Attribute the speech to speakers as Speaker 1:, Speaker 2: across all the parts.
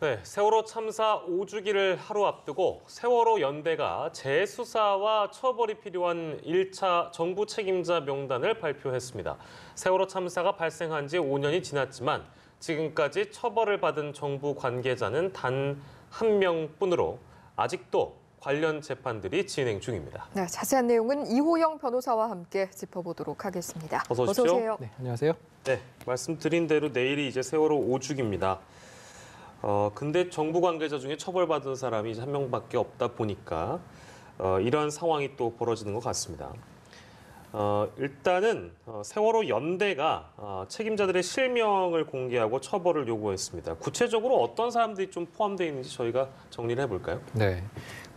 Speaker 1: 네, 세월호 참사 5주기를 하루 앞두고 세월호 연대가 재수사와 처벌이 필요한 1차 정부 책임자 명단을 발표했습니다. 세월호 참사가 발생한 지 5년이 지났지만 지금까지 처벌을 받은 정부 관계자는 단 한 명뿐으로 아직도 관련 재판들이 진행 중입니다.
Speaker 2: 네, 자세한 내용은 이호영 변호사와 함께 짚어보도록 하겠습니다.
Speaker 1: 어서 오십시오.
Speaker 2: 어서 오세요.
Speaker 3: 네, 안녕하세요.
Speaker 1: 네, 말씀드린 대로 내일이 이제 세월호 5주기입니다. 근데 정부 관계자 중에 처벌받은 사람이 이제 한 명밖에 없다 보니까 이런 상황이 또 벌어지는 것 같습니다. 일단은 세월호 연대가 책임자들의 실명을 공개하고 처벌을 요구했습니다. 구체적으로 어떤 사람들이 좀 포함되어 있는지 저희가 정리를 해볼까요?
Speaker 3: 네.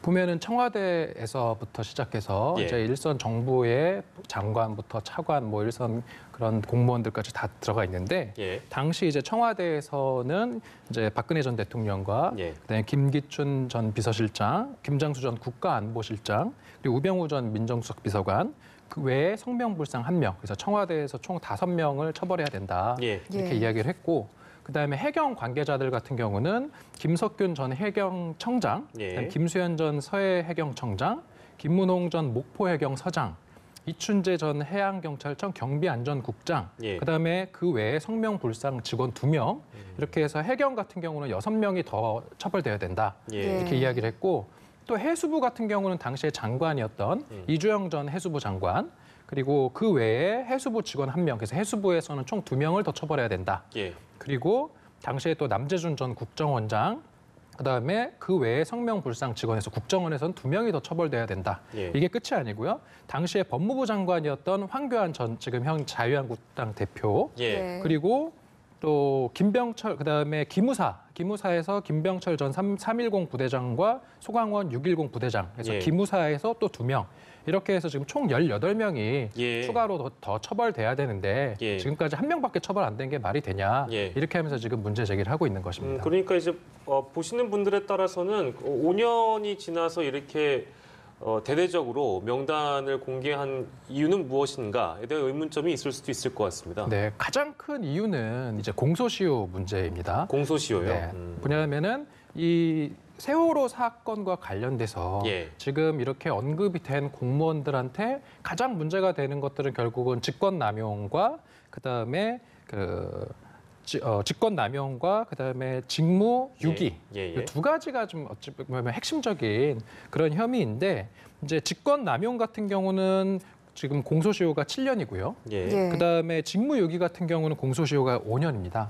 Speaker 3: 보면은 청와대에서부터 시작해서
Speaker 1: 예.
Speaker 3: 이제 일선 정부의 장관부터 차관, 뭐 일선 그런 공무원들까지 다 들어가 있는데
Speaker 1: 예.
Speaker 3: 당시 이제 청와대에서는 이제 박근혜 전 대통령과
Speaker 1: 예.
Speaker 3: 그다음에 김기춘 전 비서실장, 김장수 전 국가안보실장, 그리고 우병우 전 민정수석 비서관, 그 외에 성명불상 1명, 그래서 청와대에서 총 5명을 처벌해야 된다
Speaker 1: 예.
Speaker 3: 이렇게 이야기를 했고. 그다음에 해경 관계자들 같은 경우는 김석균 전 해경청장,
Speaker 1: 예.
Speaker 3: 김수현 전 서해해경청장, 김문홍 전 목포해경서장, 이춘재 전 해양경찰청 경비안전국장,
Speaker 1: 예.
Speaker 3: 그다음에 그 외에 성명불상 직원 2명, 이렇게 해서 해경 같은 경우는 6명이 더 처벌돼야 된다
Speaker 1: 예.
Speaker 3: 이렇게 이야기를 했고, 또 해수부 같은 경우는 당시에 장관이었던 이주영 전 해수부 장관, 그리고 그 외에 해수부 직원 1명, 그래서 해수부에서는 총 2명을 더 처벌해야 된다.
Speaker 1: 예.
Speaker 3: 그리고 당시에 또 남재준 전 국정원장, 그다음에 그 외에 성명불상 직원에서 국정원에서는 2명이 더 처벌돼야 된다.
Speaker 1: 예.
Speaker 3: 이게 끝이 아니고요. 당시에 법무부 장관이었던 황교안 전 지금 현 자유한국당 대표,
Speaker 1: 예.
Speaker 3: 그리고 또 김병철, 그다음에 기무사에서 김병철 전 310 부대장과 소강원 610 부대장, 그래서
Speaker 1: 예.
Speaker 3: 기무사에서 또 2명. 이렇게 해서 지금 총 18명이
Speaker 1: 예.
Speaker 3: 추가로 더 처벌돼야 되는데
Speaker 1: 예.
Speaker 3: 지금까지 1명밖에 처벌 안 된 게 말이 되냐.
Speaker 1: 예.
Speaker 3: 이렇게 하면서 지금 문제 제기를 하고 있는 것입니다.
Speaker 1: 그러니까 이제 보시는 분들에 따라서는 5년이 지나서 이렇게 대대적으로 명단을 공개한 이유는 무엇인가에 대한 의문점이 있을 수도 있을 것 같습니다.
Speaker 3: 네, 가장 큰 이유는 이제 공소시효 문제입니다.
Speaker 1: 공소시효요?
Speaker 3: 네, 뭐냐면은 이 세월호 사건과 관련돼서
Speaker 1: 예.
Speaker 3: 지금 이렇게 언급이 된 공무원들한테 가장 문제가 되는 것들은 결국은 직권남용과 그다음에 직권남용과 그다음에 직무유기
Speaker 1: 예.
Speaker 3: 이 두 가지가 좀 어찌 보면 핵심적인 그런 혐의인데, 이제 직권남용 같은 경우는 지금 공소시효가 7년이고요.
Speaker 1: 예.
Speaker 2: 예.
Speaker 3: 그다음에 직무유기 같은 경우는 공소시효가 5년입니다.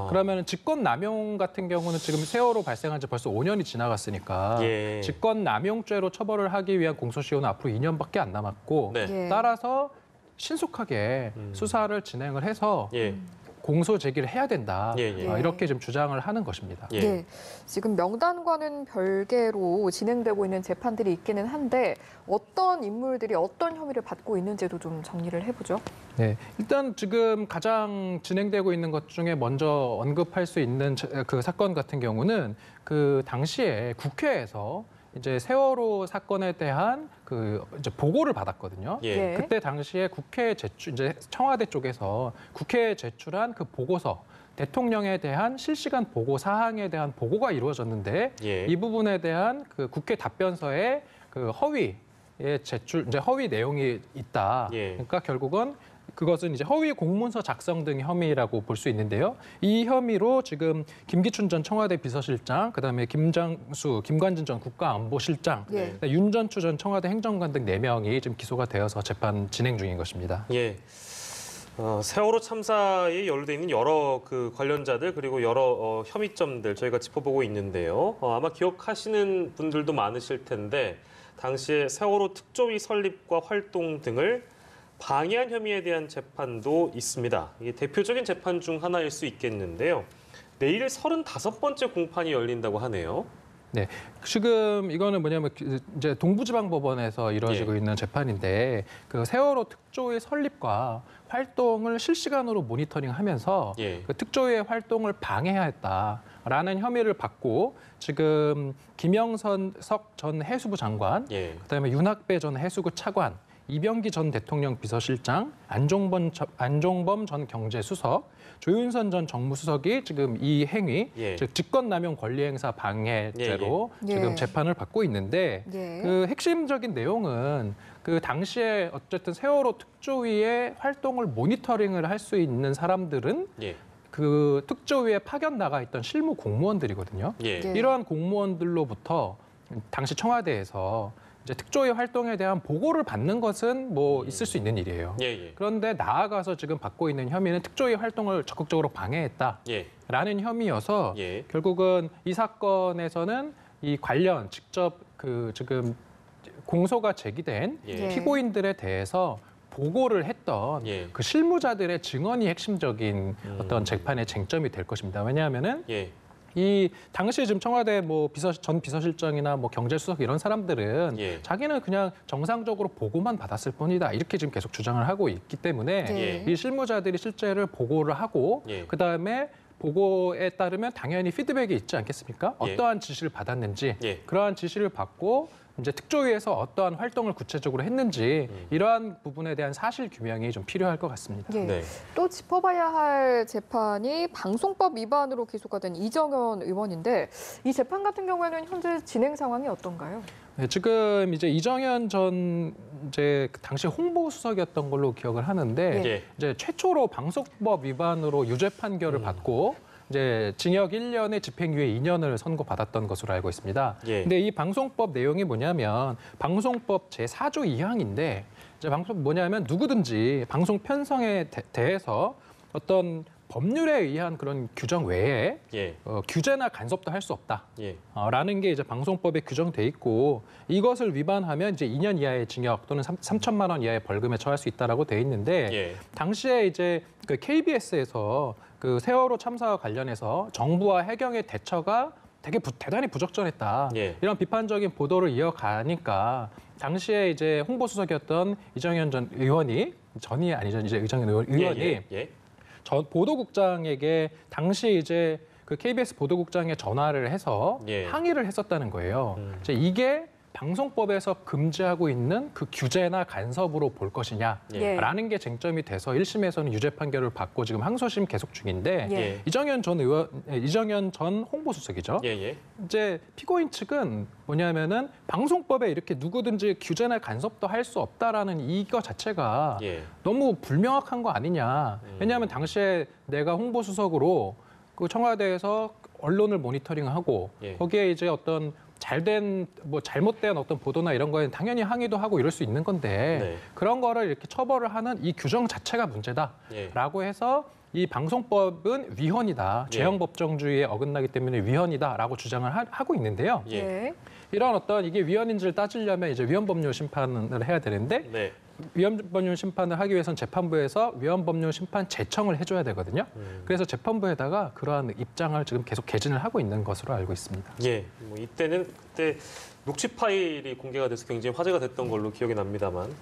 Speaker 3: 그러면 직권남용 같은 경우는 지금 세월호 발생한 지 벌써 5년이 지나갔으니까
Speaker 1: 예.
Speaker 3: 직권남용죄로 처벌을 하기 위한 공소시효는 앞으로 2년밖에 안 남았고,
Speaker 1: 네.
Speaker 2: 예.
Speaker 3: 따라서 신속하게 수사를 진행을 해서
Speaker 1: 예.
Speaker 3: 공소 제기를 해야 된다.
Speaker 1: 예.
Speaker 3: 이렇게 좀 주장을 하는 것입니다.
Speaker 1: 예.
Speaker 2: 네, 지금 명단과는 별개로 진행되고 있는 재판들이 있기는 한데 어떤 인물들이 어떤 혐의를 받고 있는지도 좀 정리를 해보죠.
Speaker 3: 네, 일단 지금 가장 진행되고 있는 것 중에 먼저 언급할 수 있는 그 사건 같은 경우는 그 당시에 국회에서 이제 세월호 사건에 대한 그 이제 보고를 받았거든요.
Speaker 1: 예.
Speaker 2: 예.
Speaker 3: 그때 당시에 국회에 이제 청와대 쪽에서 국회에 제출한 그 보고서, 대통령에 대한 실시간 보고 사항에 대한 보고가 이루어졌는데,
Speaker 1: 예.
Speaker 3: 이 부분에 대한 그 국회 답변서에 그 허위의 제출, 이제 허위 내용이 있다.
Speaker 1: 예.
Speaker 3: 그러니까 결국은 그것은 이제 허위 공문서 작성 등 혐의라고 볼 수 있는데요. 이 혐의로 지금 김기춘 전 청와대 비서실장, 그다음에 김장수, 김관진 전 국가안보실장,
Speaker 2: 예.
Speaker 3: 윤전추 전 청와대 행정관 등 4명이 지금 기소가 되어서 재판 진행 중인 것입니다.
Speaker 1: 예. 세월호 참사에 연루돼 있는 여러 그 관련자들, 그리고 여러 혐의점들 저희가 짚어보고 있는데요. 아마 기억하시는 분들도 많으실 텐데 당시에 세월호 특조위 설립과 활동 등을 방해한 혐의에 대한 재판도 있습니다. 이게 대표적인 재판 중 하나일 수 있겠는데요. 내일 35번째 공판이 열린다고 하네요.
Speaker 3: 네, 지금 이거는 뭐냐면 이제 동부지방법원에서 이루어지고
Speaker 1: 예.
Speaker 3: 있는 재판인데, 그 세월호 특조위 설립과 활동을 실시간으로 모니터링하면서
Speaker 1: 예.
Speaker 3: 그 특조위의 활동을 방해했다라는 혐의를 받고 지금 김영선석 전 해수부 장관,
Speaker 1: 예.
Speaker 3: 그다음에 윤학배 전 해수부 차관, 이병기 전 대통령 비서실장, 안종범 전 경제수석, 조윤선 전 정무수석이 지금 이 행위,
Speaker 1: 예.
Speaker 3: 즉 직권남용 권리행사 방해죄로
Speaker 2: 예.
Speaker 3: 지금
Speaker 2: 예.
Speaker 3: 재판을 받고 있는데
Speaker 2: 예.
Speaker 3: 그 핵심적인 내용은 그 당시에 어쨌든 세월호 특조위의 활동을 모니터링을 할 수 있는 사람들은
Speaker 1: 예.
Speaker 3: 그 특조위에 파견 나가 있던 실무 공무원들이거든요.
Speaker 1: 예.
Speaker 2: 예.
Speaker 3: 이러한 공무원들로부터 당시 청와대에서 이제 특조위 활동에 대한 보고를 받는 것은 뭐 있을 수 있는 일이에요.
Speaker 1: 예. 예.
Speaker 3: 그런데 나아가서 지금 받고 있는 혐의는 특조위 활동을 적극적으로 방해했다라는
Speaker 1: 예.
Speaker 3: 혐의여서
Speaker 1: 예.
Speaker 3: 결국은 이 사건에서는 이 관련 직접 그 지금 공소가 제기된
Speaker 1: 예.
Speaker 3: 피고인들에 대해서 보고를 했던
Speaker 1: 예.
Speaker 3: 그 실무자들의 증언이 핵심적인 어떤 재판의 쟁점이 될 것입니다. 왜냐하면은
Speaker 1: 예.
Speaker 3: 이 당시 지금 청와대 뭐 전 비서실장이나 뭐 경제수석 이런 사람들은
Speaker 1: 예.
Speaker 3: 자기는 그냥 정상적으로 보고만 받았을 뿐이다 이렇게 지금 계속 주장을 하고 있기 때문에
Speaker 2: 예.
Speaker 3: 이 실무자들이 실제를 보고를 하고
Speaker 1: 예.
Speaker 3: 그 다음에 보고에 따르면 당연히 피드백이 있지 않겠습니까?
Speaker 1: 예.
Speaker 3: 어떠한 지시를 받았는지
Speaker 1: 예.
Speaker 3: 그러한 지시를 받고 이제 특조위에서 어떠한 활동을 구체적으로 했는지 이러한 부분에 대한 사실 규명이 좀 필요할 것 같습니다.
Speaker 2: 예.
Speaker 1: 네.
Speaker 2: 또 짚어봐야 할 재판이 방송법 위반으로 기소가 된 이정현 의원인데 이 재판 같은 경우에는 현재 진행 상황이 어떤가요?
Speaker 3: 네, 지금 이제 이정현 전 이제 당시 홍보수석이었던 걸로 기억을 하는데
Speaker 1: 예.
Speaker 3: 이제 최초로 방송법 위반으로 유죄 판결을 받고 이제 징역 1년에 집행유예 2년을 선고받았던 것으로 알고 있습니다.
Speaker 1: 예.
Speaker 3: 근데 이 방송법 내용이 뭐냐면 방송법 제4조 2항인데 이제 방송 뭐냐면 누구든지 방송 편성에 대해서 어떤 법률에 의한 그런 규정 외에
Speaker 1: 예.
Speaker 3: 규제나 간섭도 할 수 없다.
Speaker 1: 예.
Speaker 3: 라는 게 이제 방송법에 규정돼 있고 이것을 위반하면 이제 2년 이하의 징역 또는 3천만 원 이하의 벌금에 처할 수 있다라고 돼 있는데
Speaker 1: 예.
Speaker 3: 당시에 이제 그 KBS에서 그 세월호 참사와 관련해서 정부와 해경의 대처가 대단히 부적절했다.
Speaker 1: 예.
Speaker 3: 이런 비판적인 보도를 이어가니까 당시에 이제 홍보수석이었던 이정현 전 의원이 전이 아니죠. 이제 이정현 의원이
Speaker 1: 예. 예.
Speaker 3: 전 보도국장에게 당시 이제 그 KBS 보도국장에 전화를 해서
Speaker 1: 예.
Speaker 3: 항의를 했었다는 거예요. 이제 이게 방송법에서 금지하고 있는 그 규제나 간섭으로 볼 것이냐라는 게 쟁점이 돼서 1심에서는 유죄 판결을 받고 지금 항소심 계속 중인데
Speaker 1: 예.
Speaker 3: 이정현 전 홍보수석이죠.
Speaker 1: 예. 예.
Speaker 3: 이제 피고인 측은 뭐냐면은 방송법에 이렇게 누구든지 규제나 간섭도 할 수 없다라는 이거 자체가
Speaker 1: 예.
Speaker 3: 너무 불명확한 거 아니냐. 왜냐하면 당시에 내가 홍보수석으로 그 청와대에서 언론을 모니터링하고
Speaker 1: 예.
Speaker 3: 거기에 이제 어떤 잘못된 어떤 보도나 이런 거에는 당연히 항의도 하고 이럴 수 있는 건데
Speaker 1: 네.
Speaker 3: 그런 거를 이렇게 처벌을 하는 이 규정 자체가 문제다라고
Speaker 1: 예.
Speaker 3: 해서 이 방송법은 위헌이다.
Speaker 1: 예.
Speaker 3: 재형법정주의에 어긋나기 때문에 위헌이다라고 주장을 하고 있는데요.
Speaker 1: 예.
Speaker 3: 이런 어떤 이게 위헌인지를 따지려면 이제 위헌법률 심판을 해야 되는데
Speaker 1: 네.
Speaker 3: 위헌법률 심판을 하기 위해서는 재판부에서 위헌법률 심판 제청을 해줘야 되거든요. 그래서 재판부에다가 그러한 입장을 지금 계속 개진을 하고 있는 것으로 알고 있습니다.
Speaker 1: 예. 뭐 이때는 그때 녹취 파일이 공개가 돼서 굉장히 화제가 됐던 걸로 기억이 납니다만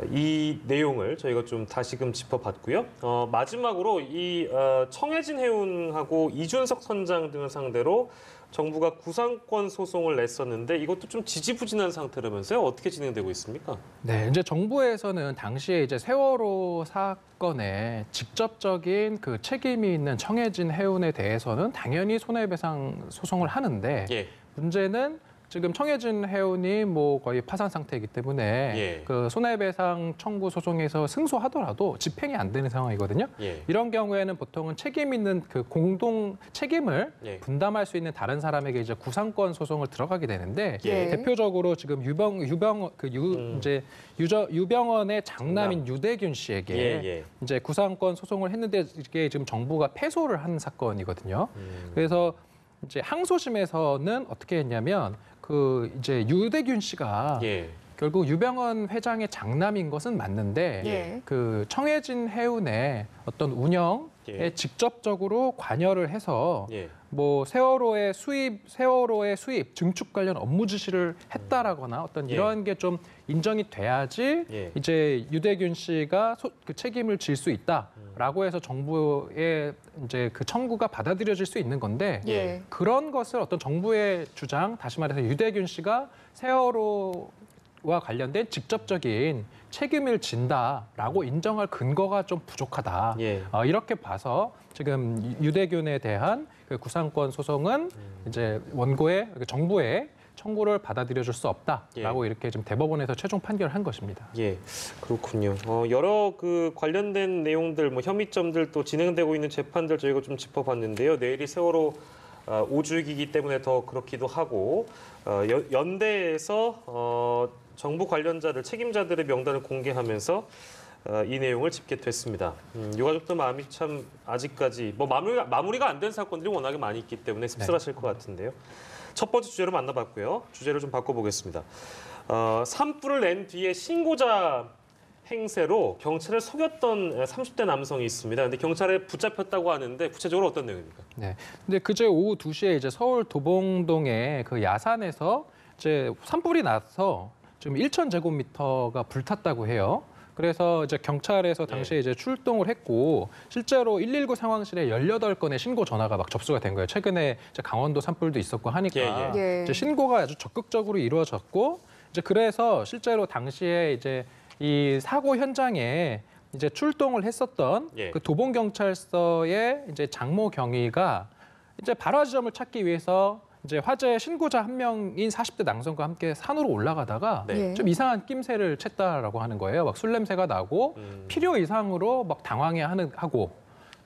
Speaker 1: 이 내용을 저희가 좀 다시금 짚어봤고요. 마지막으로 이 청해진 해운하고 이준석 선장 등을 상대로 정부가 구상권 소송을 냈었는데 이것도 좀 지지부진한 상태라면서요? 어떻게 진행되고 있습니까?
Speaker 3: 네, 이제 정부에서는 당시에 이제 세월호 사건에 직접적인 그 책임이 있는 청해진 해운에 대해서는 당연히 손해배상 소송을 하는데
Speaker 1: 예.
Speaker 3: 문제는 지금 청해진 해운이 뭐 거의 파산 상태이기 때문에
Speaker 1: 예.
Speaker 3: 그 손해배상 청구 소송에서 승소하더라도 집행이 안 되는 상황이거든요.
Speaker 1: 예.
Speaker 3: 이런 경우에는 보통은 책임 있는 그 공동 책임을
Speaker 1: 예.
Speaker 3: 분담할 수 있는 다른 사람에게 이제 구상권 소송을 들어가게 되는데
Speaker 2: 예.
Speaker 3: 대표적으로 지금 유병원의 장남인 유대균 씨에게
Speaker 1: 예.
Speaker 3: 이제 구상권 소송을 했는데 이게 지금 정부가 패소를 한 사건이거든요. 그래서 이제 항소심에서는 어떻게 했냐면 그 이제 유대균 씨가
Speaker 1: 예.
Speaker 3: 결국 유병원 회장의 장남인 것은 맞는데
Speaker 2: 예.
Speaker 3: 그 청해진 해운의 어떤 운영에
Speaker 1: 예.
Speaker 3: 직접적으로 관여를 해서
Speaker 1: 예.
Speaker 3: 뭐 세월호의 수입 증축 관련 업무 지시를 했다라거나 어떤
Speaker 1: 예.
Speaker 3: 이러한 게 좀 인정이 돼야지
Speaker 1: 예.
Speaker 3: 이제 유대균 씨가 그 책임을 질 수 있다라고 해서 정부의 이제 그 청구가 받아들여질 수 있는 건데
Speaker 2: 예.
Speaker 3: 그런 것을 어떤 정부의 주장, 다시 말해서 유대균 씨가 세월호 와 관련된 직접적인 책임을 진다라고 인정할 근거가 좀 부족하다.
Speaker 1: 예.
Speaker 3: 이렇게 봐서 지금 유대균에 대한 그 구상권 소송은 이제 원고의 정부의 청구를 받아들여줄 수 없다라고 이렇게 지금 대법원에서 최종 판결한 것입니다.
Speaker 1: 예, 그렇군요. 여러 그 관련된 내용들, 뭐 혐의점들 또 진행되고 있는 재판들 저희가 좀 짚어봤는데요. 내일이 세월호 5주기이기 때문에 더 그렇기도 하고 연대에서 정부 관련자들, 책임자들의 명단을 공개하면서 이 내용을 짚게 됐습니다. 유가족들 마음이 참 아직까지 뭐 마무리가 안 된 사건들이 워낙에 많이 있기 때문에 씁쓸하실 것 같은데요. 첫 번째 주제로 만나봤고요. 주제를 좀 바꿔보겠습니다. 산불을 낸 뒤에 신고자 행세로 경찰을 속였던 30대 남성이 있습니다. 근데 경찰에 붙잡혔다고 하는데 구체적으로 어떤 내용입니까?
Speaker 3: 네. 근데 그제 오후 2시에 이제 서울 도봉동의 그 야산에서 이제 산불이 나서 지금 1,000제곱미터가 불탔다고 해요. 그래서 이제 경찰에서 당시에 이제 출동을 했고 실제로 119 상황실에 18건의 신고 전화가 막 접수가 된 거예요. 최근에 이제 강원도 산불도 있었고 하니까
Speaker 2: 예.
Speaker 3: 이제 신고가 아주 적극적으로 이루어졌고 이제 그래서 실제로 당시에 이제 이 사고 현장에 이제 출동을 했었던 그 도봉경찰서의 이제 장모 경위가 이제 발화 지점을 찾기 위해서 이제 화재 신고자 한 명인 40대 남성과 함께 산으로 올라가다가 좀 이상한 낌새를 챘다라고 하는 거예요. 막 술 냄새가 나고 필요 이상으로 막 당황해하고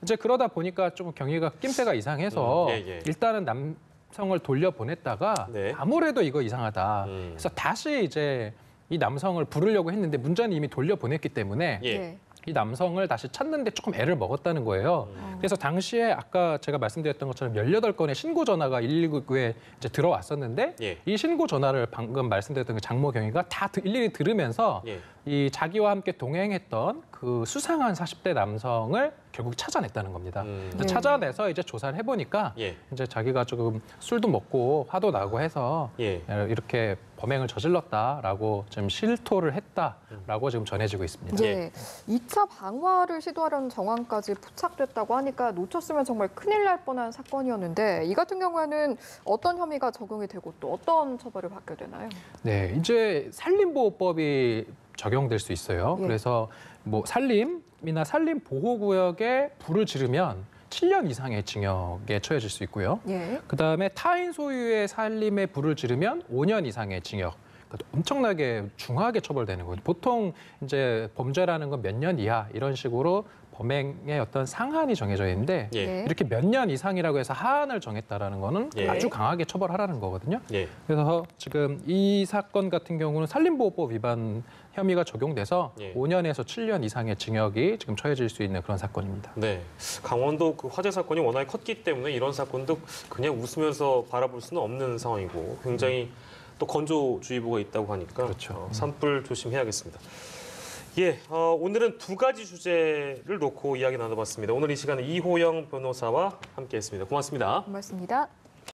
Speaker 3: 이제 그러다 보니까 좀 경위가 낌새가 이상해서 일단은 남성을 돌려보냈다가 아무래도 이거 이상하다. 그래서 다시 이제 이 남성을 부르려고 했는데 문자는 이미 돌려보냈기 때문에 이 남성을 다시 찾는데 조금 애를 먹었다는 거예요. 그래서 당시에 아까 제가 말씀드렸던 것처럼 18건의 신고 전화가 119에 이제 들어왔었는데 이 신고 전화를 방금 말씀드렸던 그 장모 경위가 다 일일이 들으면서 이 자기와 함께 동행했던 그 수상한 40대 남성을 결국 찾아냈다는 겁니다. 찾아내서 이제 조사를 해보니까 이제 자기가 조금 술도 먹고 화도 나고 해서 이렇게 범행을 저질렀다라고 지금 실토를 했다라고 지금 전해지고 있습니다.
Speaker 2: 네. 2차 방화를 시도하려는 정황까지 포착됐다고 하니까 놓쳤으면 정말 큰일 날 뻔한 사건이었는데 이 같은 경우에는 어떤 혐의가 적용이 되고 또 어떤 처벌을 받게 되나요?
Speaker 3: 네, 이제 산림보호법이 적용될 수 있어요. 그래서 뭐 산림이나 산림보호구역에 불을 지르면 7년 이상의 징역에 처해질 수 있고요. 그다음에 타인 소유의 산림에 불을 지르면 5년 이상의 징역. 그러니까 엄청나게 중하게 처벌되는 거예요. 보통 이제 범죄라는 건 몇 년 이하 이런 식으로 범행의 어떤 상한이 정해져 있는데 이렇게 몇 년 이상이라고 해서 하한을 정했다라는 거는 아주 강하게 처벌하라는 거거든요. 그래서 지금 이 사건 같은 경우는 산림보호법 위반 혐의가 적용돼서 5년에서 7년 이상의 징역이 지금 처해질 수 있는 그런 사건입니다.
Speaker 1: 네, 강원도 그 화재 사건이 워낙에 컸기 때문에 이런 사건도 그냥 웃으면서 바라볼 수는 없는 상황이고 굉장히 또 건조주의보가 있다고 하니까 산불 조심해야겠습니다. 오늘은 두 가지 주제를 놓고 이야기 나눠봤습니다. 오늘 이 시간에 이호영 변호사와 함께했습니다. 고맙습니다.
Speaker 2: 고맙습니다.